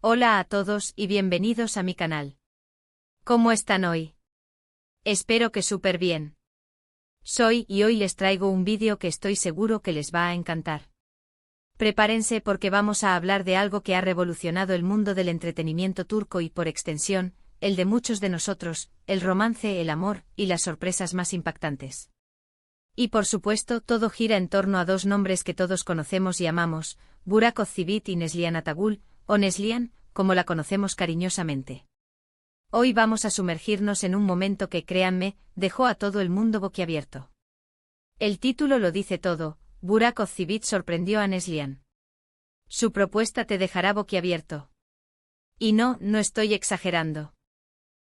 Hola a todos y bienvenidos a mi canal. ¿Cómo están hoy? Espero que súper bien. Y hoy les traigo un vídeo que estoy seguro que les va a encantar. Prepárense porque vamos a hablar de algo que ha revolucionado el mundo del entretenimiento turco y por extensión, el de muchos de nosotros, el romance, el amor y las sorpresas más impactantes. Y por supuesto todo gira en torno a dos nombres que todos conocemos y amamos, Burak Ozçivit y Neslihan Atagül, o Neslihan, como la conocemos cariñosamente. Hoy vamos a sumergirnos en un momento que, créanme, dejó a todo el mundo boquiabierto. El título lo dice todo, Burak Ozçivit sorprendió a Neslihan. Su propuesta te dejará boquiabierto. Y no estoy exagerando.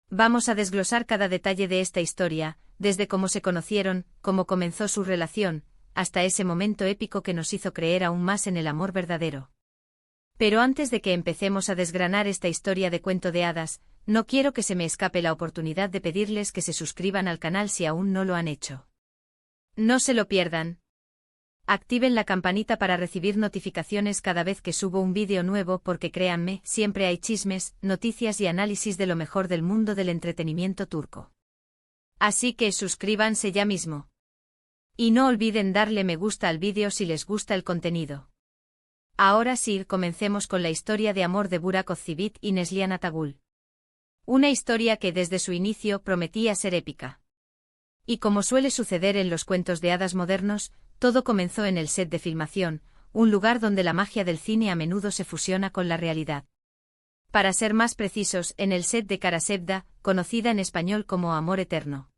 Vamos a desglosar cada detalle de esta historia, desde cómo se conocieron, cómo comenzó su relación, hasta ese momento épico que nos hizo creer aún más en el amor verdadero. Pero antes de que empecemos a desgranar esta historia de cuento de hadas, no quiero que se me escape la oportunidad de pedirles que se suscriban al canal si aún no lo han hecho. No se lo pierdan. Activen la campanita para recibir notificaciones cada vez que subo un vídeo nuevo porque créanme, siempre hay chismes, noticias y análisis de lo mejor del mundo del entretenimiento turco. Así que suscríbanse ya mismo. Y no olviden darle me gusta al vídeo si les gusta el contenido. Ahora sí, comencemos con la historia de amor de Burak Ozçivit y Neslihan Atagül. Una historia que desde su inicio prometía ser épica. Y como suele suceder en los cuentos de hadas modernos, todo comenzó en el set de filmación, un lugar donde la magia del cine a menudo se fusiona con la realidad. Para ser más precisos, en el set de Karasevda, conocida en español como Amor Eterno.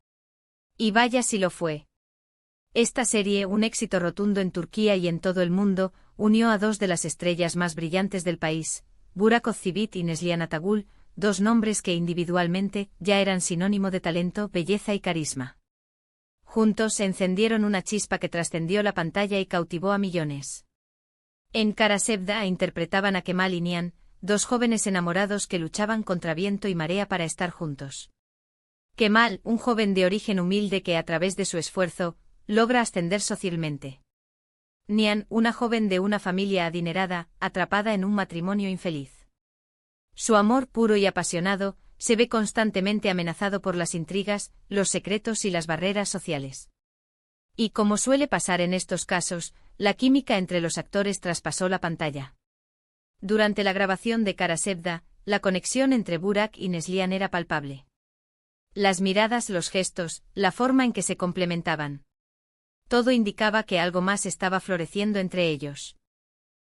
Y vaya si lo fue. Esta serie, un éxito rotundo en Turquía y en todo el mundo, unió a dos de las estrellas más brillantes del país, Burak Ozçivit y Neslihan Atagül, dos nombres que individualmente ya eran sinónimo de talento, belleza y carisma. Juntos encendieron una chispa que trascendió la pantalla y cautivó a millones. En Karasevda interpretaban a Kemal y Nihan, dos jóvenes enamorados que luchaban contra viento y marea para estar juntos. Kemal, un joven de origen humilde que a través de su esfuerzo, logra ascender socialmente. Nihan, una joven de una familia adinerada, atrapada en un matrimonio infeliz. Su amor puro y apasionado, se ve constantemente amenazado por las intrigas, los secretos y las barreras sociales. Y como suele pasar en estos casos, la química entre los actores traspasó la pantalla. Durante la grabación de Karasevda, la conexión entre Burak y Neslihan era palpable. Las miradas, los gestos, la forma en que se complementaban. Todo indicaba que algo más estaba floreciendo entre ellos.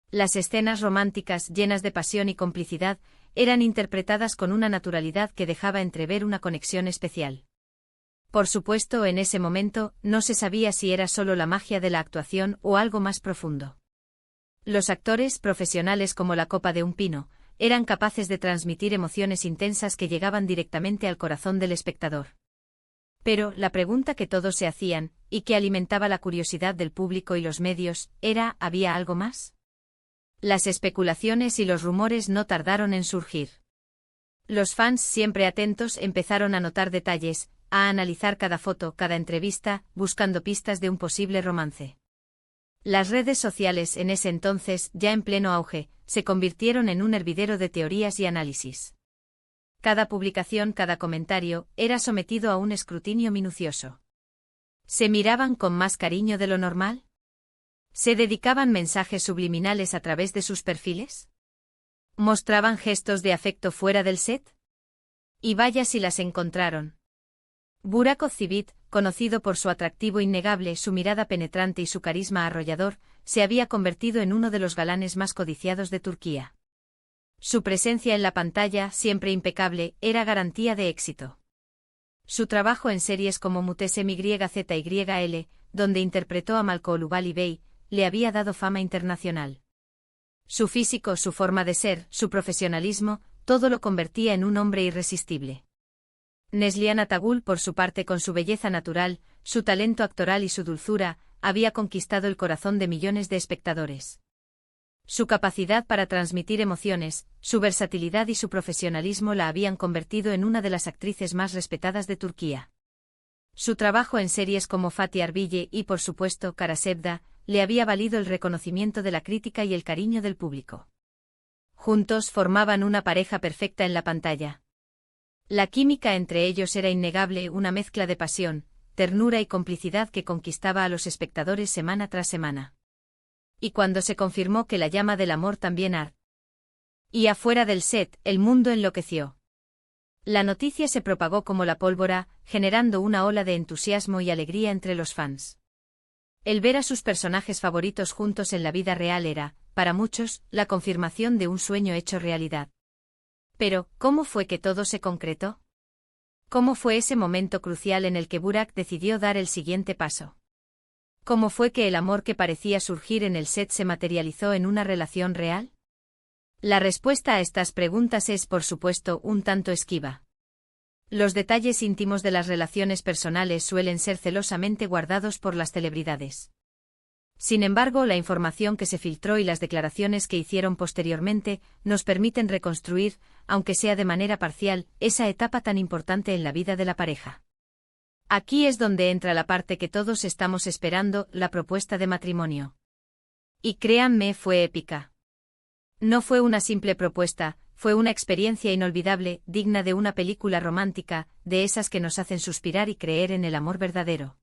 Las escenas románticas, llenas de pasión y complicidad, eran interpretadas con una naturalidad que dejaba entrever una conexión especial. Por supuesto, en ese momento, no se sabía si era solo la magia de la actuación o algo más profundo. Los actores, profesionales como la copa de un pino, eran capaces de transmitir emociones intensas que llegaban directamente al corazón del espectador. Pero, la pregunta que todos se hacían, y que alimentaba la curiosidad del público y los medios, era, ¿había algo más? Las especulaciones y los rumores no tardaron en surgir. Los fans, siempre atentos, empezaron a notar detalles, a analizar cada foto, cada entrevista, buscando pistas de un posible romance. Las redes sociales, en ese entonces, ya en pleno auge, se convirtieron en un hervidero de teorías y análisis. Cada publicación, cada comentario, era sometido a un escrutinio minucioso. ¿Se miraban con más cariño de lo normal? ¿Se dedicaban mensajes subliminales a través de sus perfiles? ¿Mostraban gestos de afecto fuera del set? Y vaya si las encontraron. Burak Ozçivit, conocido por su atractivo innegable, su mirada penetrante y su carisma arrollador, se había convertido en uno de los galanes más codiciados de Turquía. Su presencia en la pantalla, siempre impecable, era garantía de éxito. Su trabajo en series como Muhteşem YZYL, donde interpretó a Malkoğlu Vali Bey, le había dado fama internacional. Su físico, su forma de ser, su profesionalismo, todo lo convertía en un hombre irresistible. Neslihan Atagül, por su parte, con su belleza natural, su talento actoral y su dulzura, había conquistado el corazón de millones de espectadores. Su capacidad para transmitir emociones, su versatilidad y su profesionalismo la habían convertido en una de las actrices más respetadas de Turquía. Su trabajo en series como Fatih Arville y, por supuesto, Karasevda, le había valido el reconocimiento de la crítica y el cariño del público. juntos formaban una pareja perfecta en la pantalla. La química entre ellos era innegable, una mezcla de pasión, ternura y complicidad que conquistaba a los espectadores semana tras semana. Y cuando se confirmó que la llama del amor también ardía y afuera del set, el mundo enloqueció. La noticia se propagó como la pólvora, generando una ola de entusiasmo y alegría entre los fans. El ver a sus personajes favoritos juntos en la vida real era, para muchos, la confirmación de un sueño hecho realidad. Pero, ¿cómo fue que todo se concretó? ¿Cómo fue ese momento crucial en el que Burak decidió dar el siguiente paso? ¿Cómo fue que el amor que parecía surgir en el set se materializó en una relación real? La respuesta a estas preguntas es, por supuesto, un tanto esquiva. Los detalles íntimos de las relaciones personales suelen ser celosamente guardados por las celebridades. Sin embargo, la información que se filtró y las declaraciones que hicieron posteriormente nos permiten reconstruir, aunque sea de manera parcial, esa etapa tan importante en la vida de la pareja. Aquí es donde entra la parte que todos estamos esperando, la propuesta de matrimonio. Y créanme, fue épica. No fue una simple propuesta, fue una experiencia inolvidable, digna de una película romántica, de esas que nos hacen suspirar y creer en el amor verdadero.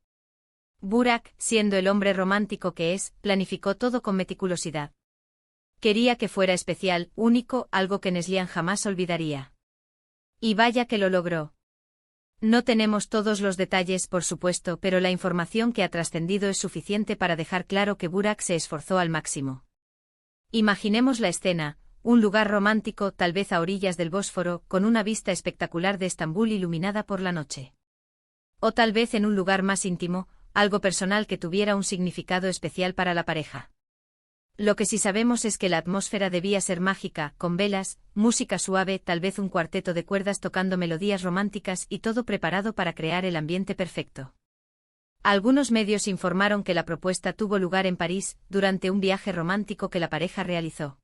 Burak, siendo el hombre romántico que es, planificó todo con meticulosidad. Quería que fuera especial, único, algo que Neslihan jamás olvidaría. Y vaya que lo logró. No tenemos todos los detalles, por supuesto, pero la información que ha trascendido es suficiente para dejar claro que Burak se esforzó al máximo. Imaginemos la escena, un lugar romántico, tal vez a orillas del Bósforo, con una vista espectacular de Estambul iluminada por la noche. O tal vez en un lugar más íntimo, algo personal que tuviera un significado especial para la pareja. Lo que sí sabemos es que la atmósfera debía ser mágica, con velas, música suave, tal vez un cuarteto de cuerdas tocando melodías románticas y todo preparado para crear el ambiente perfecto. Algunos medios informaron que la propuesta tuvo lugar en París, durante un viaje romántico que la pareja realizó.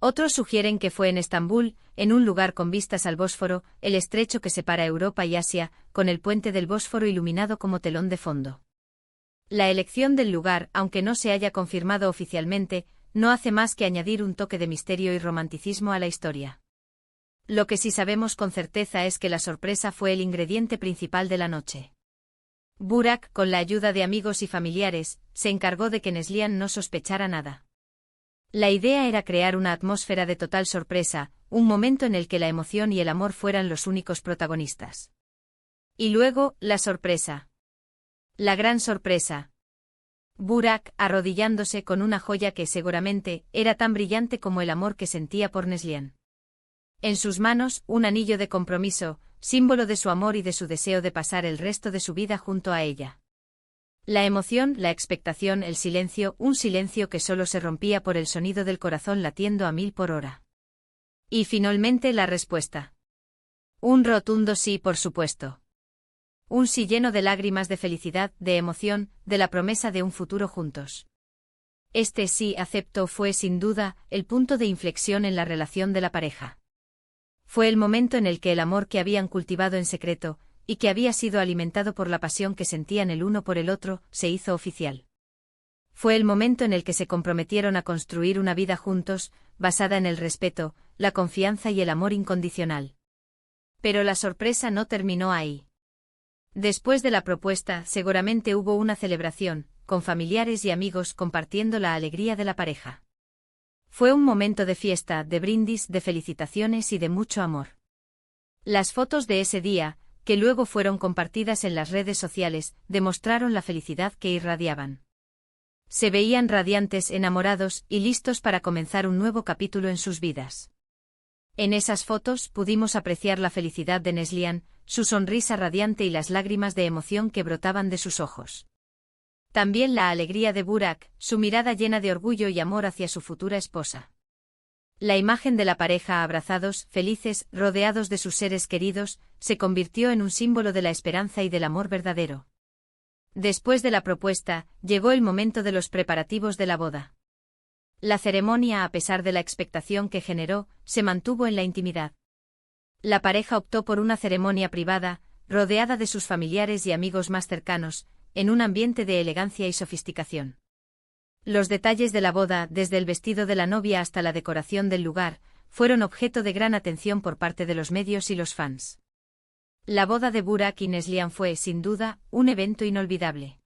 Otros sugieren que fue en Estambul, en un lugar con vistas al Bósforo, el estrecho que separa Europa y Asia, con el puente del Bósforo iluminado como telón de fondo. La elección del lugar, aunque no se haya confirmado oficialmente, no hace más que añadir un toque de misterio y romanticismo a la historia. Lo que sí sabemos con certeza es que la sorpresa fue el ingrediente principal de la noche. Burak, con la ayuda de amigos y familiares, se encargó de que Neslihan no sospechara nada. La idea era crear una atmósfera de total sorpresa, un momento en el que la emoción y el amor fueran los únicos protagonistas. Y luego, la sorpresa. La gran sorpresa. Burak, arrodillándose con una joya que seguramente era tan brillante como el amor que sentía por Neslihan. En sus manos, un anillo de compromiso, símbolo de su amor y de su deseo de pasar el resto de su vida junto a ella. La emoción, la expectación, el silencio, un silencio que solo se rompía por el sonido del corazón latiendo a 1000 por hora. Y finalmente la respuesta. Un rotundo sí, por supuesto. Un sí lleno de lágrimas de felicidad, de emoción, de la promesa de un futuro juntos. Este sí acepto fue sin duda el punto de inflexión en la relación de la pareja. Fue el momento en el que el amor que habían cultivado en secreto, y que había sido alimentado por la pasión que sentían el uno por el otro, se hizo oficial. Fue el momento en el que se comprometieron a construir una vida juntos, basada en el respeto, la confianza y el amor incondicional. Pero la sorpresa no terminó ahí. Después de la propuesta, seguramente hubo una celebración, con familiares y amigos compartiendo la alegría de la pareja. Fue un momento de fiesta, de brindis, de felicitaciones y de mucho amor. Las fotos de ese día, que luego fueron compartidas en las redes sociales, demostraron la felicidad que irradiaban. Se veían radiantes, enamorados y listos para comenzar un nuevo capítulo en sus vidas. En esas fotos pudimos apreciar la felicidad de Neslihan, su sonrisa radiante y las lágrimas de emoción que brotaban de sus ojos. También la alegría de Burak, su mirada llena de orgullo y amor hacia su futura esposa. La imagen de la pareja abrazados, felices, rodeados de sus seres queridos, se convirtió en un símbolo de la esperanza y del amor verdadero. Después de la propuesta, llegó el momento de los preparativos de la boda. La ceremonia, a pesar de la expectación que generó, se mantuvo en la intimidad. La pareja optó por una ceremonia privada, rodeada de sus familiares y amigos más cercanos, en un ambiente de elegancia y sofisticación. Los detalles de la boda, desde el vestido de la novia hasta la decoración del lugar, fueron objeto de gran atención por parte de los medios y los fans. La boda de Burak y Neslihan fue, sin duda, un evento inolvidable.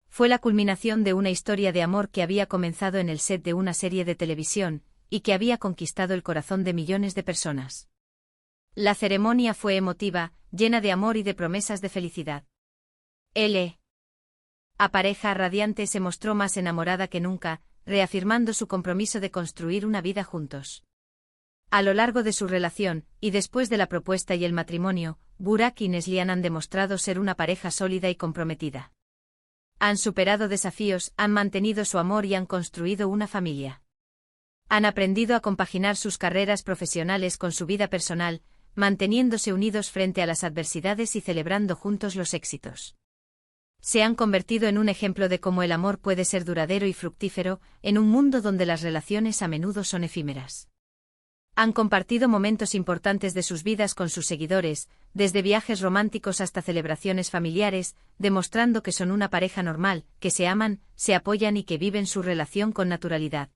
Fue la culminación de una historia de amor que había comenzado en el set de una serie de televisión, y que había conquistado el corazón de millones de personas. La ceremonia fue emotiva, llena de amor y de promesas de felicidad. La pareja radiante se mostró más enamorada que nunca, reafirmando su compromiso de construir una vida juntos. A lo largo de su relación, y después de la propuesta y el matrimonio, Burak y Neslihan han demostrado ser una pareja sólida y comprometida. Han superado desafíos, han mantenido su amor y han construido una familia. Han aprendido a compaginar sus carreras profesionales con su vida personal, manteniéndose unidos frente a las adversidades y celebrando juntos los éxitos. Se han convertido en un ejemplo de cómo el amor puede ser duradero y fructífero, en un mundo donde las relaciones a menudo son efímeras. Han compartido momentos importantes de sus vidas con sus seguidores, desde viajes románticos hasta celebraciones familiares, demostrando que son una pareja normal, que se aman, se apoyan y que viven su relación con naturalidad.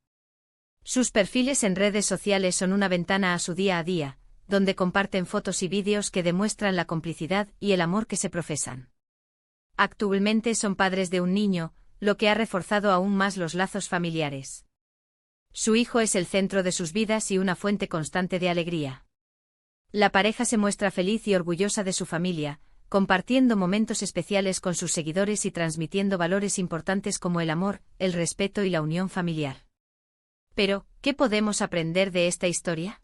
Sus perfiles en redes sociales son una ventana a su día a día, donde comparten fotos y vídeos que demuestran la complicidad y el amor que se profesan. Actualmente son padres de un niño, lo que ha reforzado aún más los lazos familiares. Su hijo es el centro de sus vidas y una fuente constante de alegría. La pareja se muestra feliz y orgullosa de su familia, compartiendo momentos especiales con sus seguidores y transmitiendo valores importantes como el amor, el respeto y la unión familiar. Pero, ¿qué podemos aprender de esta historia?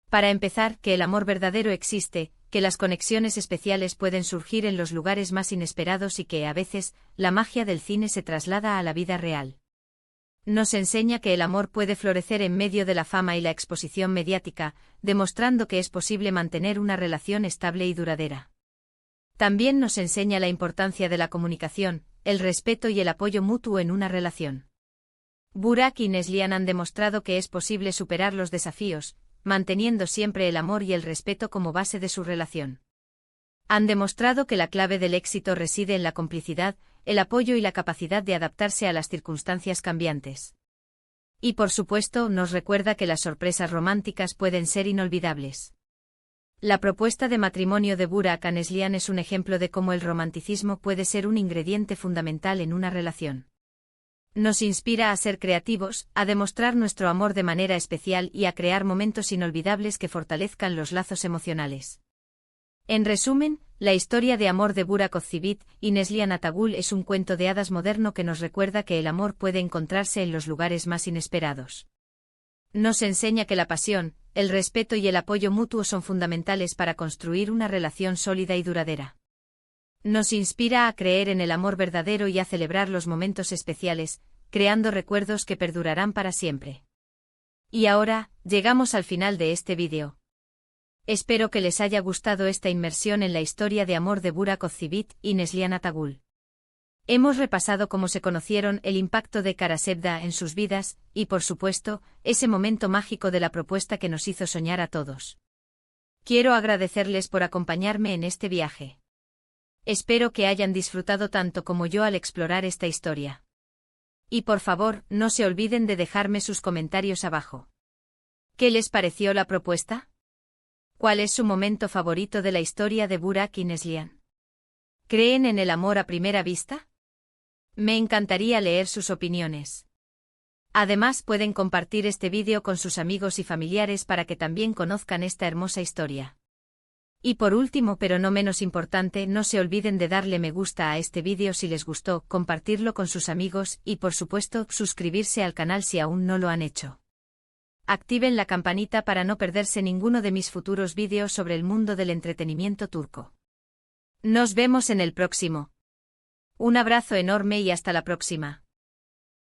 Para empezar, que el amor verdadero existe, que las conexiones especiales pueden surgir en los lugares más inesperados y que, a veces, la magia del cine se traslada a la vida real. Nos enseña que el amor puede florecer en medio de la fama y la exposición mediática, demostrando que es posible mantener una relación estable y duradera. También nos enseña la importancia de la comunicación, el respeto y el apoyo mutuo en una relación. Burak y Neslihan han demostrado que es posible superar los desafíos, manteniendo siempre el amor y el respeto como base de su relación. Han demostrado que la clave del éxito reside en la complicidad, el apoyo y la capacidad de adaptarse a las circunstancias cambiantes. Y por supuesto, nos recuerda que las sorpresas románticas pueden ser inolvidables. La propuesta de matrimonio de Burak a Neslihan es un ejemplo de cómo el romanticismo puede ser un ingrediente fundamental en una relación. Nos inspira a ser creativos, a demostrar nuestro amor de manera especial y a crear momentos inolvidables que fortalezcan los lazos emocionales. En resumen, la historia de amor de Burak Ozcerbay y Neslihan Atagul es un cuento de hadas moderno que nos recuerda que el amor puede encontrarse en los lugares más inesperados. Nos enseña que la pasión, el respeto y el apoyo mutuo son fundamentales para construir una relación sólida y duradera. Nos inspira a creer en el amor verdadero y a celebrar los momentos especiales, creando recuerdos que perdurarán para siempre. Y ahora, llegamos al final de este vídeo. Espero que les haya gustado esta inmersión en la historia de amor de Burak Ozcerbay y Neslihan Atagul. Hemos repasado cómo se conocieron, el impacto de Kara Sevda en sus vidas, y por supuesto, ese momento mágico de la propuesta que nos hizo soñar a todos. Quiero agradecerles por acompañarme en este viaje. Espero que hayan disfrutado tanto como yo al explorar esta historia. Y por favor, no se olviden de dejarme sus comentarios abajo. ¿Qué les pareció la propuesta? ¿Cuál es su momento favorito de la historia de Burak y Neslihan? ¿Creen en el amor a primera vista? Me encantaría leer sus opiniones. Además, pueden compartir este vídeo con sus amigos y familiares para que también conozcan esta hermosa historia. Y por último, pero no menos importante, no se olviden de darle me gusta a este vídeo si les gustó, compartirlo con sus amigos y por supuesto, suscribirse al canal si aún no lo han hecho. Activen la campanita para no perderse ninguno de mis futuros vídeos sobre el mundo del entretenimiento turco. Nos vemos en el próximo. Un abrazo enorme y hasta la próxima.